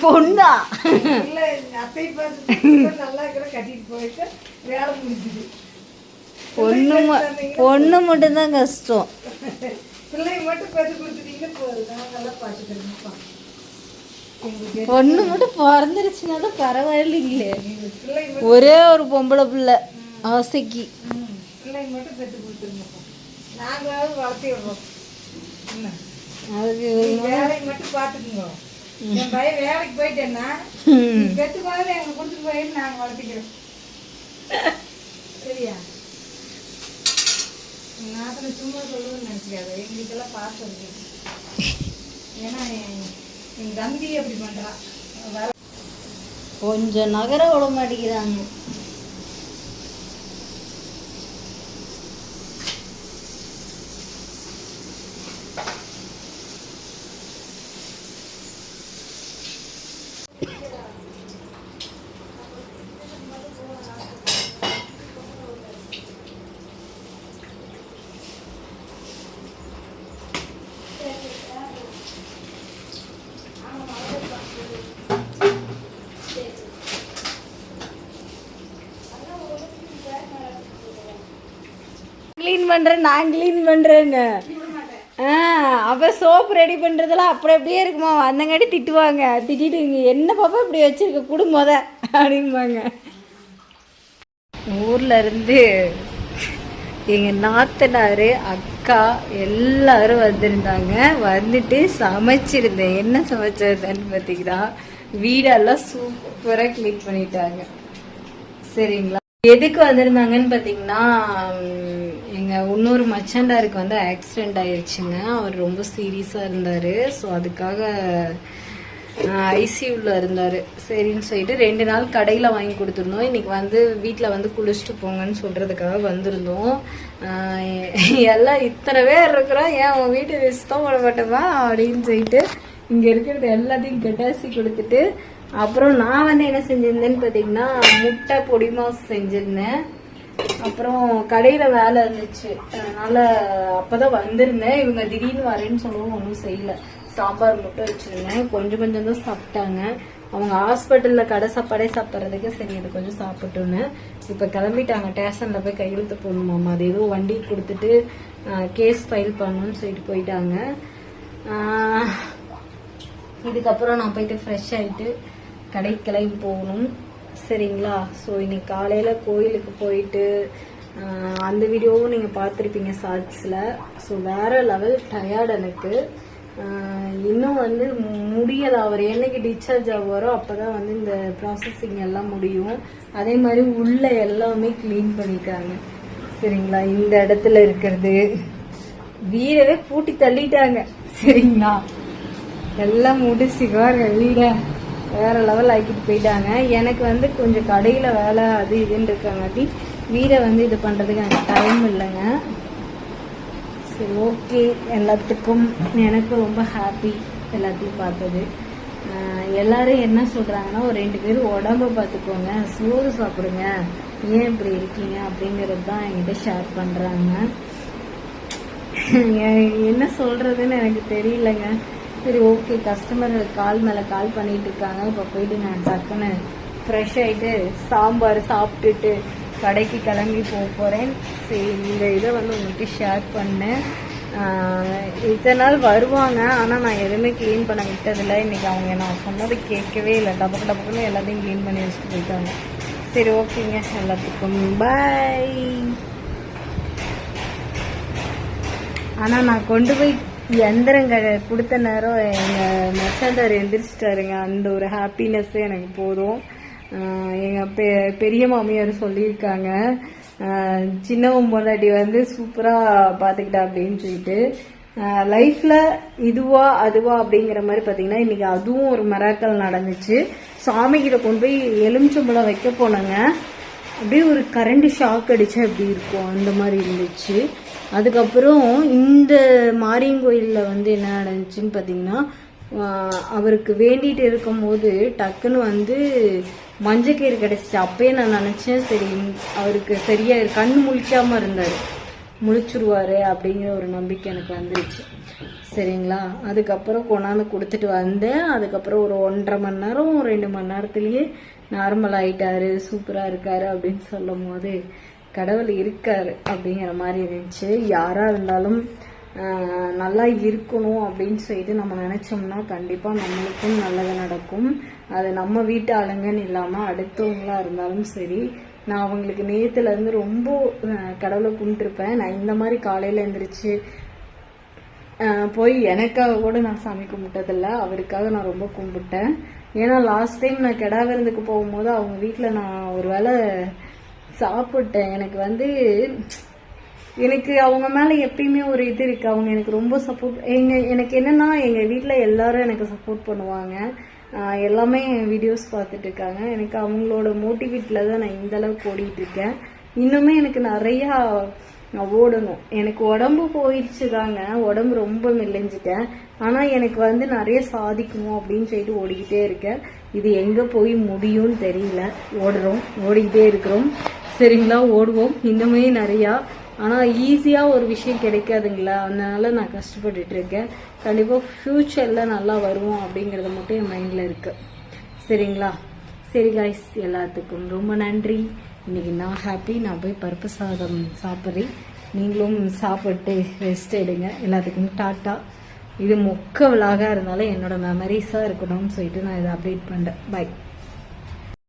பொண்ணா இல்ல அத்தை பார்த்து நல்லா இருக்கிற கட்டிட்டு போயிட்டு வேலை முடிஞ்சுது. பொண்ணு மட்டும்தான் கஷ்டம். பிள்ளைங்க மட்டும் பெற்று கொடுத்துட்டீங்கன்னா போதும், நாங்கெல்லாம் பார்த்துக்கிறோம்ப்பா. பொண்ணு மட்டும் பிறந்துருச்சுன்னா தான் பரவாயில்லைங்களே. ஒரே ஒரு பொம்பளை பிள்ளை ஆசைக்கு. பிள்ளைங்க மட்டும் பெற்று கொடுத்துருங்கப்பா, நாங்களாவது வளர்த்தி விடுறோம். அதுக்கு வேலைக்கு மட்டும் பார்த்துக்குங்க. என் பையன் வேலைக்கு போயிட்டேன்னா பெற்று மாதிரி எங்களுக்கு கொடுத்துட்டு போயிட்டு நாங்கள் வளர்த்திக்கிறோம். சரியா? நாத்தனை சும்மா சொல்லுவேன்னு நினைச்சிக்காது, எங்களுக்கெல்லாம் பார்த்து இருக்கு. ஏன்னா என் தம்பி அப்படி பண்றா, கொஞ்சம் நகர விட மாட்டேங்கிறாங்க. க்ளீன் பண்ணுறேன், நான் க்ளீன் பண்ணுறேன்னு. அப்போ சோப்பு ரெடி பண்ணுறதெல்லாம் அப்படி அப்படியே இருக்குமா, வந்தங்காட்டி திட்டுவாங்க. திட்டிட்டு என்ன பாப்பா இப்படி வச்சுருக்க குடும்பத அப்படின்பாங்க. ஊரில் இருந்து எங்கள் நாத்தனார் அக்கா எல்லோரும் வந்திருந்தாங்க. வந்துட்டு சமைச்சிருந்தேன். என்ன சமைச்சிருந்தேன்னு பார்த்தீங்கன்னா வீடெல்லாம் சூப்பராக க்ளீன் பண்ணிட்டாங்க. சரிங்களா? எதுக்கு வந்திருந்தாங்கன்னு பார்த்தீங்கன்னா, எங்கள் இன்னொரு மச்சாண்டாருக்கு வந்து ஆக்சிடெண்ட் ஆயிடுச்சுங்க. அவர் ரொம்ப சீரியஸாக இருந்தார். ஸோ அதுக்காக ஐசியூவில் இருந்தார். சரின்னு சொல்லிட்டு 2 நாள் கடையில் வாங்கி கொடுத்துருந்தோம். இன்றைக்கி வந்து வீட்டில் வந்து குளிச்சுட்டு போங்கன்னு சொல்கிறதுக்காக வந்திருந்தோம். எல்லாம் இத்தனை பேர் இருக்கிறோம், ஏன் உன் வீட்டை சுத்தம் பண்ண மாட்டோமா அப்படின்னு சொல்லிட்டு இங்கே இருக்கிறது எல்லாத்தையும் கெட்டாசி கொடுத்துட்டு, அப்புறம் நான் வந்து என்ன செஞ்சிருந்தேன்னு பார்த்தீங்கன்னா முட்டை பொடி மாஸ் செஞ்சுருந்தேன். அப்புறம் கடையில் வேலை இருந்துச்சு, அதனால் அப்போ தான் வந்திருந்தேன். இவங்க திடீர்னு வரேன்னு சொல்லவும் ஒன்றும் செய்யலை. சாம்பார் மட்டும் வச்சுருந்தேன். கொஞ்சம் கொஞ்சம் தான் சாப்பிட்டாங்க. அவங்க ஹாஸ்பிட்டலில் கடை சாப்பாடே சாப்பிட்றதுக்கு சரி இது கொஞ்சம் சாப்பிட்டோன்னு இப்போ கிளம்பிட்டாங்க. ஸ்டேஷனில் போய் கையெழுத்து போடணுமாம்மா, அது எதுவும் வண்டி கொடுத்துட்டு கேஸ் ஃபைல் பண்ணணும்னு சொல்லிட்டு போயிட்டாங்க. இதுக்கப்புறம் நான் போயிட்டு ஃப்ரெஷ் ஆகிட்டு கடைக்கு கிளம்பி போகணும். சரிங்களா? ஸோ இன்னைக்கு காலையில் கோயிலுக்கு போயிட்டு அந்த வீடியோவும் நீங்கள் பார்த்துருப்பீங்க ஷார்ட்ஸில். ஸோ வேறு லெவல் டயர்டு எனக்கு. இன்னும் வந்து முடியலை. அவர் என்னைக்கு டிஸ்சார்ஜ் ஆகுவாரோ அப்போ தான் வந்து இந்த ப்ராசஸிங் எல்லாம் முடியும். அதே மாதிரி உள்ள எல்லாமே க்ளீன் பண்ணிட்டாங்க. சரிங்களா? இந்த இடத்துல இருக்கிறது வீடவே பூட்டி தள்ளிட்டாங்க. சரிங்களா? எல்லாம் முடிச்சுக்கார வீடை வேற லெவல் ஆக்கிட்டு போயிட்டாங்க. எனக்கு வந்து கொஞ்சம் கடையில் வேலை அது இதுன்னு இருக்காங்காட்டி வீடை வந்து இது பண்ணுறதுக்கு எனக்கு டைம் இல்லைங்க. சரி, ஓகே. எல்லாத்துக்கும் எனக்கு ரொம்ப ஹாப்பி எல்லாத்தையும் பார்த்தது. எல்லாரும் என்ன சொல்கிறாங்கன்னா, ஒரு 2 பேர் உடம்ப பார்த்துக்கோங்க, சோறு சாப்பிடுங்க, ஏன் இப்படி இருக்கீங்க அப்படிங்கிறது தான் என்கிட்ட ஷேர் பண்ணுறாங்க. என்ன சொல்கிறதுன்னு எனக்கு தெரியலங்க. சரி, ஓகே. கஸ்டமர் கால் மேலே கால் பண்ணிட்டு இருக்காங்க. இப்போ போயிட்டு நான் டக்குன்னு ஃப்ரெஷ் ஆகிட்டு சாம்பார் சாப்பிட்டுட்டு கடைக்கு கிளம்பி போகிறேன். சரி, இந்த இதை வந்து உங்களுக்கு ஷேர் பண்ணேன். இத்தனை நாள் வருவாங்க, ஆனால் நான் எதுவுமே க்ளீன் பண்ண விட்டதில்லை. இன்றைக்கி அவங்க நான் சொன்னது கேட்கவே இல்லை. டபக்குன்னு எல்லாத்தையும் க்ளீன் பண்ணி வச்சுட்டு போயிட்டாங்க. சரி, ஓகேங்க. எல்லாத்துக்கும் பாய். ஆனால் நான் கொண்டு போய் எந்திரங்க கொடுத்த நேரம் எங்கள் மெசண்டர் எந்திரிச்சிட்டாருங்க. அந்த ஒரு ஹாப்பினஸ்ஸே எனக்கு போதும். எங்கள் பெரிய மாமியார் சொல்லியிருக்காங்க, சின்னவன் பொண்டாட்டி வந்து சூப்பராக பார்த்துக்கிட்டா அப்படின்னு சொல்லிட்டு. லைஃப்பில் இதுவா அதுவா அப்படிங்கிற மாதிரி பார்த்தீங்கன்னா இன்றைக்கி அதுவும் ஒரு மிராக்கல் நடந்துச்சு. சாமிகிட்ட கொண்டு போய் எலுமிச்சம்பழம் வைக்க போனாங்க. அப்படியே ஒரு கரண்ட் ஷாக் அடித்தா எப்படி இருக்கும் அந்த மாதிரி இருந்துச்சு. அதுக்கப்புறம் இந்த மாரியங்கோயிலில் வந்து என்ன நடந்துச்சுன்னு பார்த்தீங்கன்னா, அவருக்கு வேண்டிட்டு இருக்கும்போது டக்குன்னு வந்து மஞ்சக்கயிறு கிடச்சிச்சு. அப்பயே நான் நினச்சேன், சரி அவருக்கு சரியாக கண் முழிக்காமல் இருந்தார், முழிச்சுருவார் அப்படிங்கிற ஒரு நம்பிக்கை எனக்கு வந்துருச்சு. சரிங்களா. அதுக்கப்புறம் கொண்டாந்து கொடுத்துட்டு வந்தேன். அதுக்கப்புறம் ஒரு 1.5 மணி நேரம் 2 மணி நேரத்துலேயே நார்மல் ஆயிட்டாரு, சூப்பராக இருக்காரு அப்படின்னு சொல்லும் போது கடவுள் இருக்காரு அப்படிங்கிற மாதிரி இருந்துச்சு. யாராக இருந்தாலும் நல்லா இருக்கணும் அப்படின்னு சொல்லிட்டு நம்ம நினச்சோம்னா கண்டிப்பாக நம்மளுக்கும் நல்லது நடக்கும். அது நம்ம வீட்டு ஆளுங்கன்னு இல்லாமல் அடுத்தவங்களா இருந்தாலும் சரி. நான் அவங்களுக்கு நேற்றுலேருந்து ரொம்ப கடவுளை கும்பிட்டுருப்பேன். நான் இந்த மாதிரி காலையில் எழுந்திரிச்சு போய் எனக்காக கூட நான் சாமி கும்பிட்டதில்ல, அவருக்காக நான் ரொம்ப கும்பிட்டேன். ஏன்னா லாஸ்ட் டைம் நான் கெடா விருந்துக்கு போகும்போது அவங்க வீட்டில் நான் ஒரு வேளை சாப்பிட்டேன். எனக்கு அவங்க மேலே எப்பயுமே ஒரு இது இருக்குது. அவங்க எனக்கு ரொம்ப சப்போர்ட். எனக்கு என்னென்னா எங்கள் வீட்டில் எல்லாரும் எனக்கு சப்போர்ட் பண்ணுவாங்க. எல்லாமே வீடியோஸ் பார்த்துட்டு இருக்காங்க. எனக்கு அவங்களோட மோட்டிவேட்டில் தான் நான் இந்தளவுக்கு ஓடிட்டு இருக்கேன். இன்னுமே எனக்கு நிறையா ஓடணும். எனக்கு உடம்பு போயிடுச்சு தாங்க, உடம்பு ரொம்ப மெலிஞ்சிட்டேன். ஆனால் எனக்கு நிறைய சாதிக்கணும் அப்படின்னு சொல்லிட்டு ஓடிக்கிட்டே இருக்கேன். இது எங்கே போய் முடியும்னு தெரியல. ஓடிக்கிட்டே இருக்கிறோம். சரிங்களா, ஓடுவோம் இன்னுமே நிறையா. ஆனால் ஈஸியாக ஒரு விஷயம் கிடைக்காதுங்களா, அதனால நான் கஷ்டப்பட்டுட்டு இருக்கேன். கண்டிப்பாக ஃப்யூச்சரில் நல்லா வருவோம் அப்படிங்கிறது மட்டும் என் மைண்டில் இருக்குது. சரிங்களா. சரி காய்ஸ், எல்லாத்துக்கும் ரொம்ப நன்றி. இன்னைக்கு நான் ஹாப்பி. நான் போய் பருப்பு சாதம் சாப்பிட்றேன். நீங்களும் சாப்பிட்டு ரெஸ்ட் எடுங்க. எல்லாத்துக்கும் டாட்டா. இது மொக்க விலாகாக இருந்தாலும் என்னோட மெமரிஸாக இருக்கணும்னு சொல்லிட்டு நான் இதை அப்டேட் பண்ணுறேன். பை.